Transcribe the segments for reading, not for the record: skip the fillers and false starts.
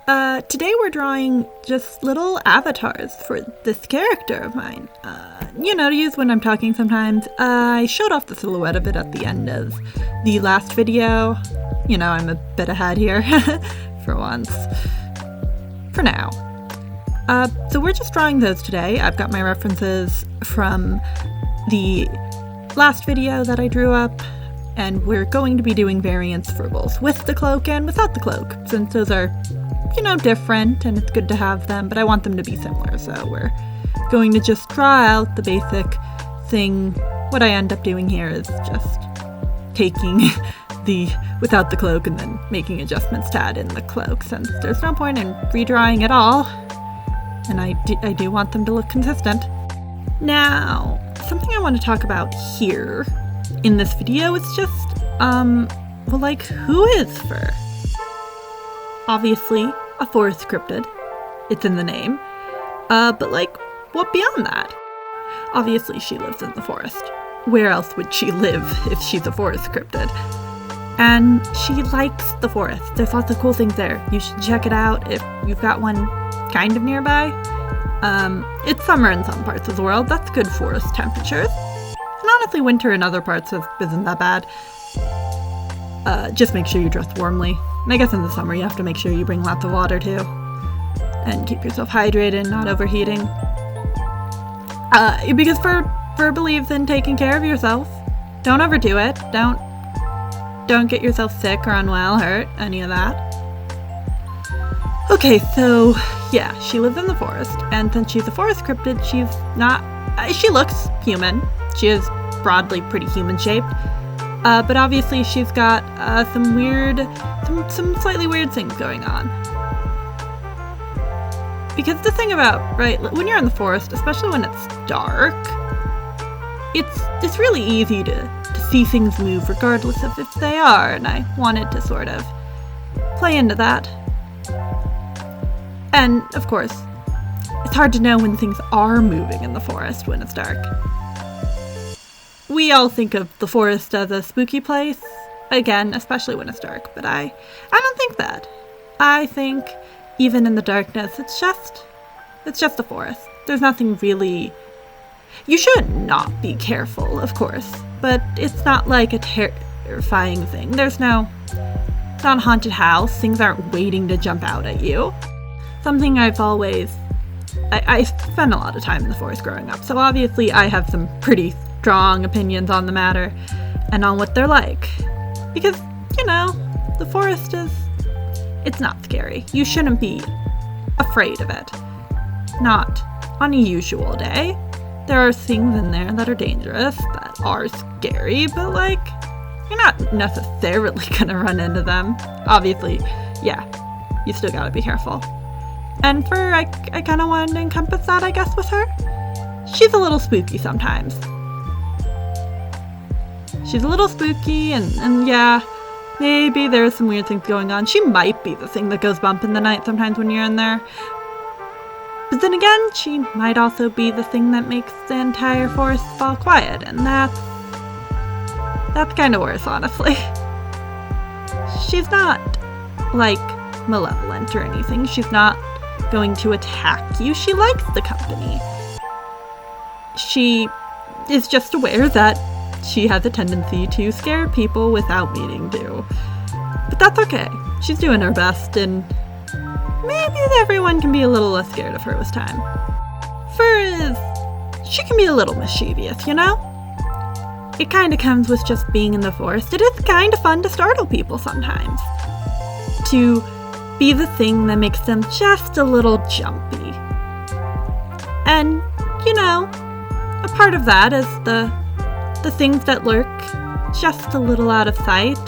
Today we're drawing just little avatars for this character of mine. To use when I'm talking sometimes. I showed off the silhouette of it at the end of the last video. I'm a bit ahead here, for once. For now. So we're just drawing those today. I've got my references from the last video that I drew up, and we're going to be doing variants for both with the cloak and without the cloak, since those are different, and it's good to have them, but I want them to be similar, so we're going to just draw out the basic thing. What I end up doing here is just taking the without the cloak and then making adjustments to add in the cloak, since there's no point in redrawing at all, and I do want them to look consistent. Now, something I want to talk about here in this video is just, who is Fur? Obviously, a forest cryptid. It's in the name. But what beyond that? Obviously, she lives in the forest. Where else would she live if she's a forest cryptid? And she likes the forest. There's lots of cool things there. You should check it out if you've got one kind of nearby. It's summer in some parts of the world. That's good forest temperatures. And honestly, winter in other parts isn't that bad. Just make sure you dress warmly. And I guess in the summer you have to make sure you bring lots of water too. And keep yourself hydrated, not overheating. Because Fur believes in taking care of yourself. Don't overdo it. Don't get yourself sick or unwell, hurt, any of that. Okay, so yeah, she lives in the forest, and since she's a forest cryptid, she looks human. She is broadly pretty human-shaped. But obviously she's got some slightly weird things going on. Because the thing about, when you're in the forest, especially when it's dark, it's really easy to see things move regardless of if they are, and I wanted to sort of play into that. And, of course, it's hard to know when things are moving in the forest when it's dark. We all think of the forest as a spooky place, again, especially when it's dark, but I don't think that. I think even in the darkness, it's just a forest. There's nothing really. You should not be careful, of course, but it's not like a terrifying thing. It's not a haunted house. Things aren't waiting to jump out at you. Something I spent a lot of time in the forest growing up, so obviously I have some pretty strong opinions on the matter and on what they're like. Because, the forest it's not scary. You shouldn't be afraid of it. Not on a usual day. There are things in there that are dangerous, that are scary, but you're not necessarily gonna run into them. Obviously, yeah, you still gotta be careful. And I kind of wanted to encompass that, I guess, with her. She's a little spooky sometimes. She's a little spooky, and yeah, maybe there's some weird things going on. She might be the thing that goes bump in the night sometimes when you're in there. But then again, she might also be the thing that makes the entire forest fall quiet, and that's kind of worse, honestly. She's not, malevolent or anything. She's not going to attack you. She likes the company. She is just aware that she has a tendency to scare people without meaning to. But that's okay. She's doing her best, and maybe everyone can be a little less scared of her with time. She can be a little mischievous, It kind of comes with just being in the forest. It is kind of fun to startle people sometimes. To be the thing that makes them just a little jumpy. And, a part of that is the things that lurk just a little out of sight.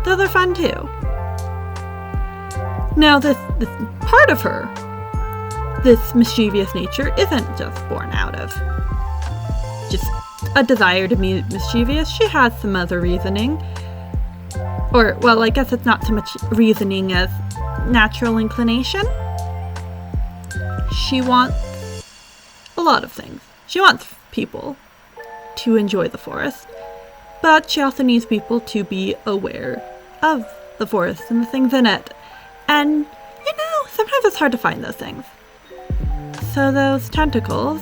Those are fun too. Now, this part of her, this mischievous nature, isn't just born out of just a desire to be mischievous. She has some other reasoning. Or, well, I guess it's not so much reasoning as natural inclination. She wants a lot of things. She wants people to enjoy the forest, but she also needs people to be aware of the forest and the things in it. And, sometimes it's hard to find those things. So those tentacles,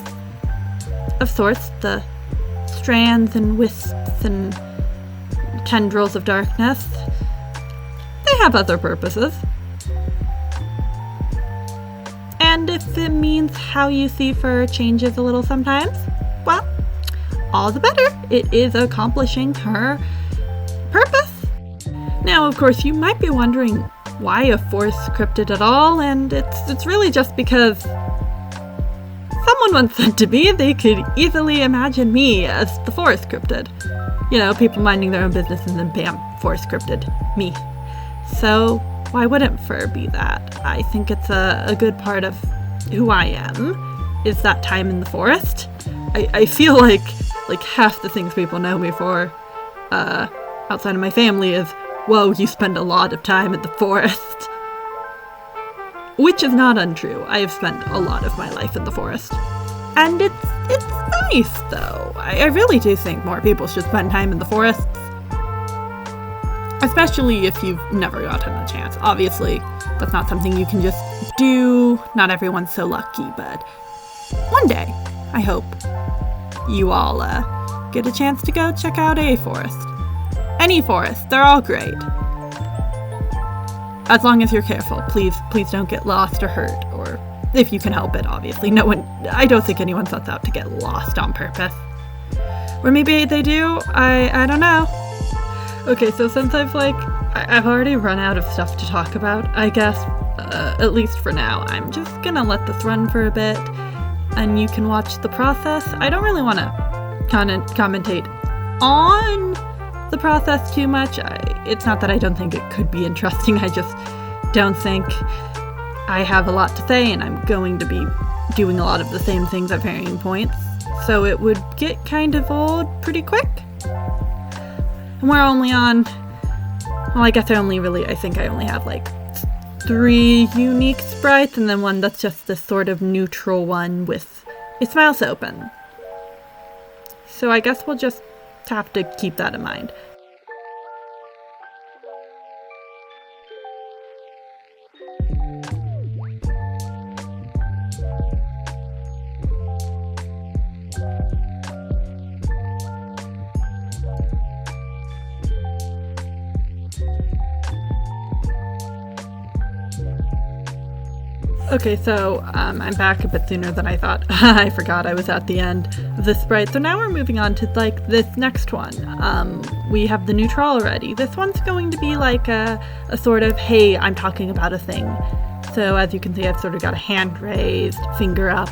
of sorts, the strands and wisps and tendrils of darkness, they have other purposes. And if it means how you see fur changes a little sometimes, well, all the better. It is accomplishing her purpose. Now, of course, you might be wondering why a forest cryptid at all, and it's really just because someone once said to me they could easily imagine me as the forest cryptid. People minding their own business and then bam, forest cryptid, me. So why wouldn't fur be that? I think it's a good part of who I am, is that time in the forest. I feel like half the things people know me for, outside of my family, is, whoa, you spend a lot of time in the forest. Which is not untrue. I have spent a lot of my life in the forest. And it's nice, though. I really do think more people should spend time in the forests. Especially if you've never gotten a chance. Obviously, that's not something you can just do. Not everyone's so lucky, but one day, I hope you all get a chance to go check out a forest. Any forest, they're all great. As long as you're careful, please don't get lost or hurt, or if you can help it, obviously. I don't think anyone sets out to get lost on purpose. Or maybe they do, I don't know. Okay, so since I've already run out of stuff to talk about, I guess, at least for now, I'm just gonna let this run for a bit, and you can watch the process. I don't really want to commentate on the process too much. It's not that I don't think it could be interesting, I just don't think I have a lot to say, and I'm going to be doing a lot of the same things at varying points, so it would get kind of old pretty quick. And we're only on, well, I guess I only have 3 unique sprites, and then one that's just this sort of neutral one with its mouth open. So I guess we'll just have to keep that in mind. Okay, so I'm back a bit sooner than I thought. I forgot I was at the end of the sprite. So now we're moving on to this next one. We have the neutral already. This one's going to be a sort of, hey, I'm talking about a thing. So as you can see, I've sort of got a hand raised, finger up.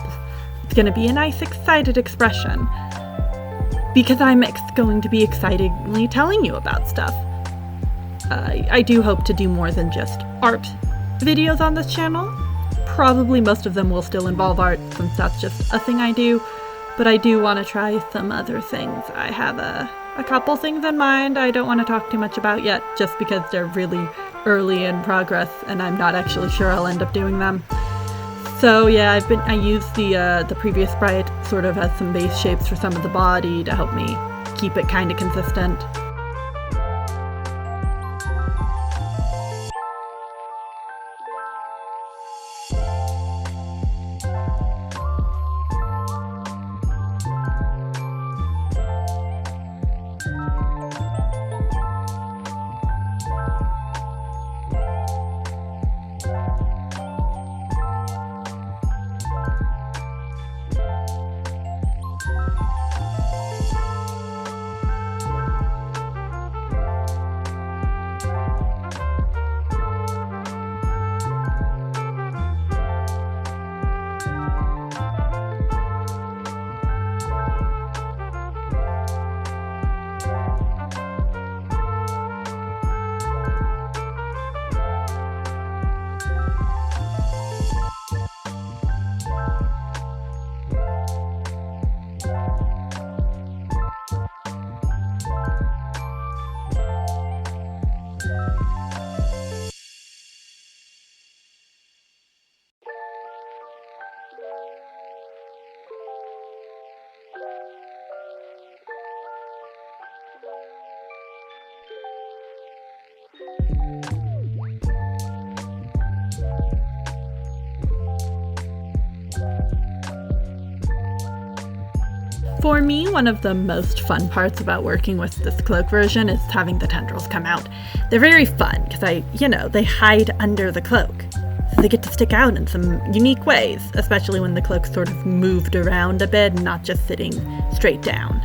It's going to be a nice excited expression, because I'm going to be excitedly telling you about stuff. I do hope to do more than just art videos on this channel. Probably most of them will still involve art, since that's just a thing I do, but I do want to try some other things. I have a couple things in mind I don't want to talk too much about yet, just because they're really early in progress and I'm not actually sure I'll end up doing them. So yeah, I used the previous sprite sort of as some base shapes for some of the body to help me keep it kind of consistent. For me, one of the most fun parts about working with this cloak version is having the tendrils come out. They're very fun because they hide under the cloak. So they get to stick out in some unique ways, especially when the cloak's sort of moved around a bit and not just sitting straight down.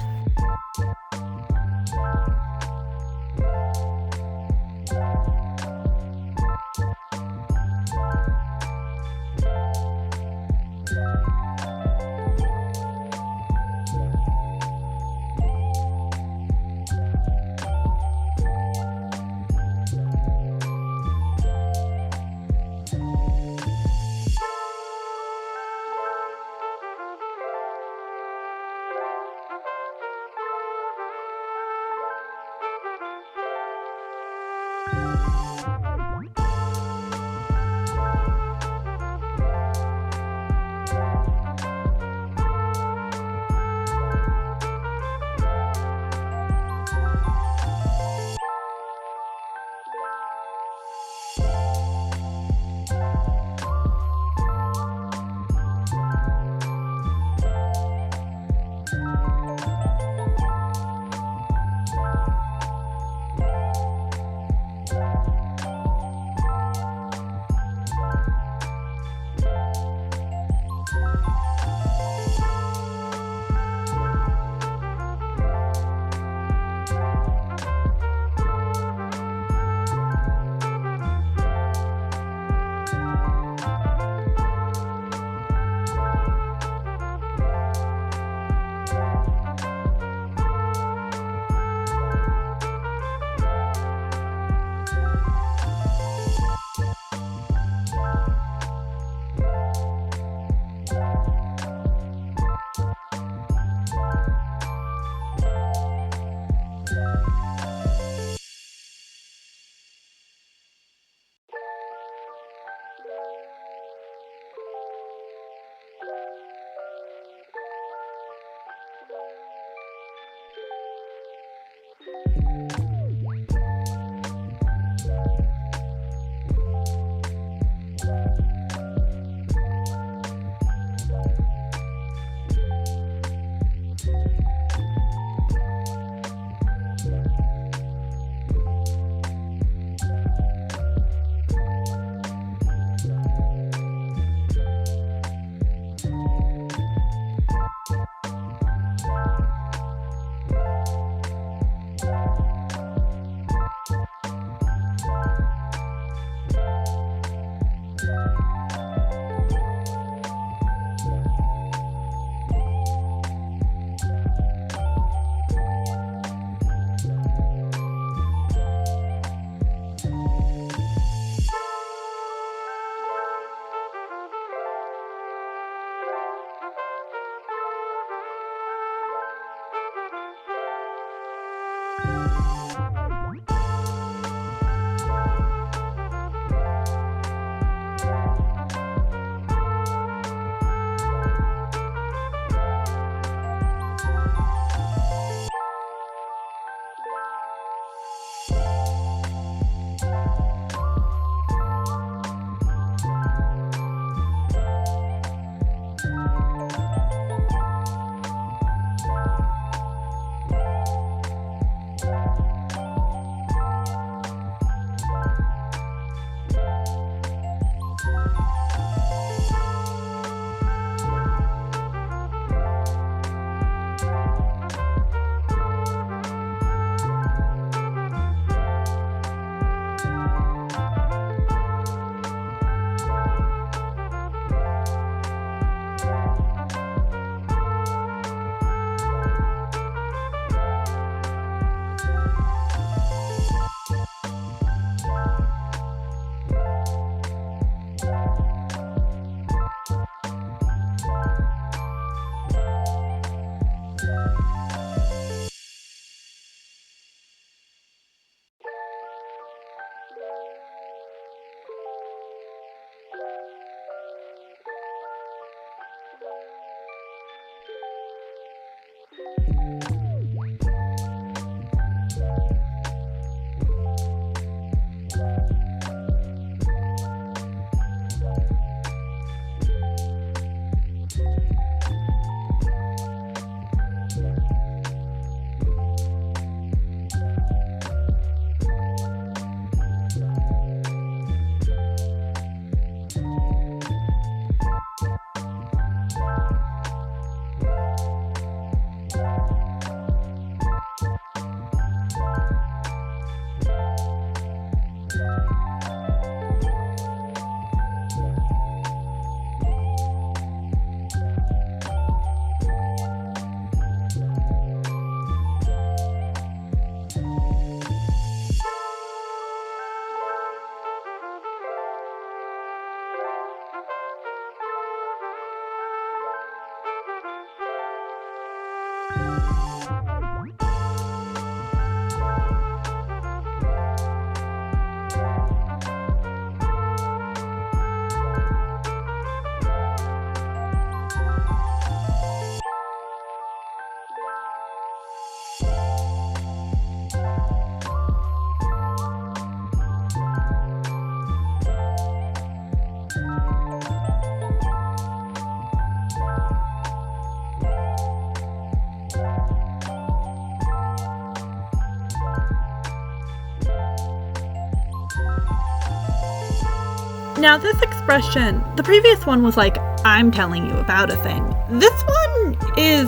Now this expression, the previous one was like, I'm telling you about a thing. This one is,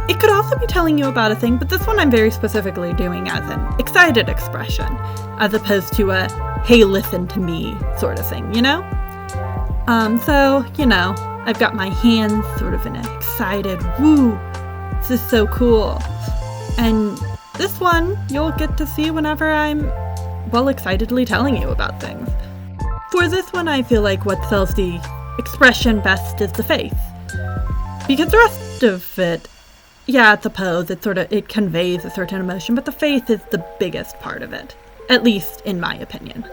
it could also be telling you about a thing, but this one I'm very specifically doing as an excited expression, as opposed to a, hey, listen to me sort of thing, you know? So, you know, I've got my hands sort of in an excited, woo, this is so cool. And this one, you'll get to see whenever I'm, well, excitedly telling you about things. For this one, I feel like what sells the expression best is the face. Because the rest of it, yeah, it's a pose, it conveys a certain emotion, but the face is the biggest part of it. At least in my opinion.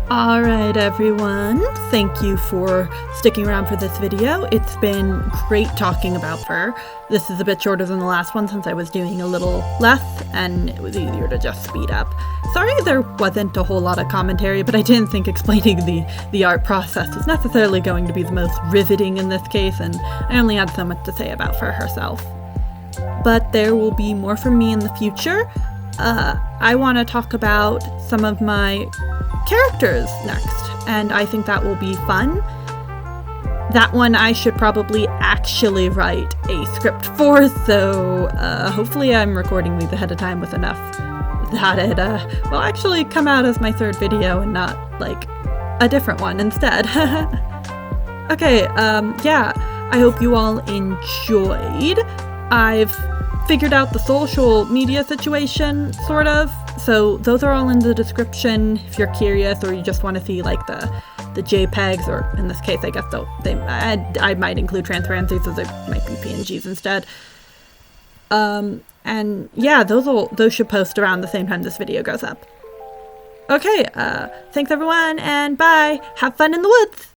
Alright everyone, thank you for sticking around for this video. It's been great talking about fur. This is a bit shorter than the last one since I was doing a little less and it was easier to just speed up. Sorry there wasn't a whole lot of commentary, but I didn't think explaining the art process was necessarily going to be the most riveting in this case, and I only had so much to say about fur herself. But there will be more from me in the future. I want to talk about some of my characters next, and I think that will be fun. That one I should probably actually write a script for, so hopefully I'm recording these ahead of time with enough that it will actually come out as my third video and not like a different one instead. Okay, yeah, I hope you all enjoyed. I've figured out the social media situation, sort of, so those are all in the description if you're curious or you just want to see like the JPEGs, or in this case I guess I might include transparency, so they might be PNGs instead. And yeah, those should post around the same time this video goes up. Okay, thanks everyone, and bye! Have fun in the woods!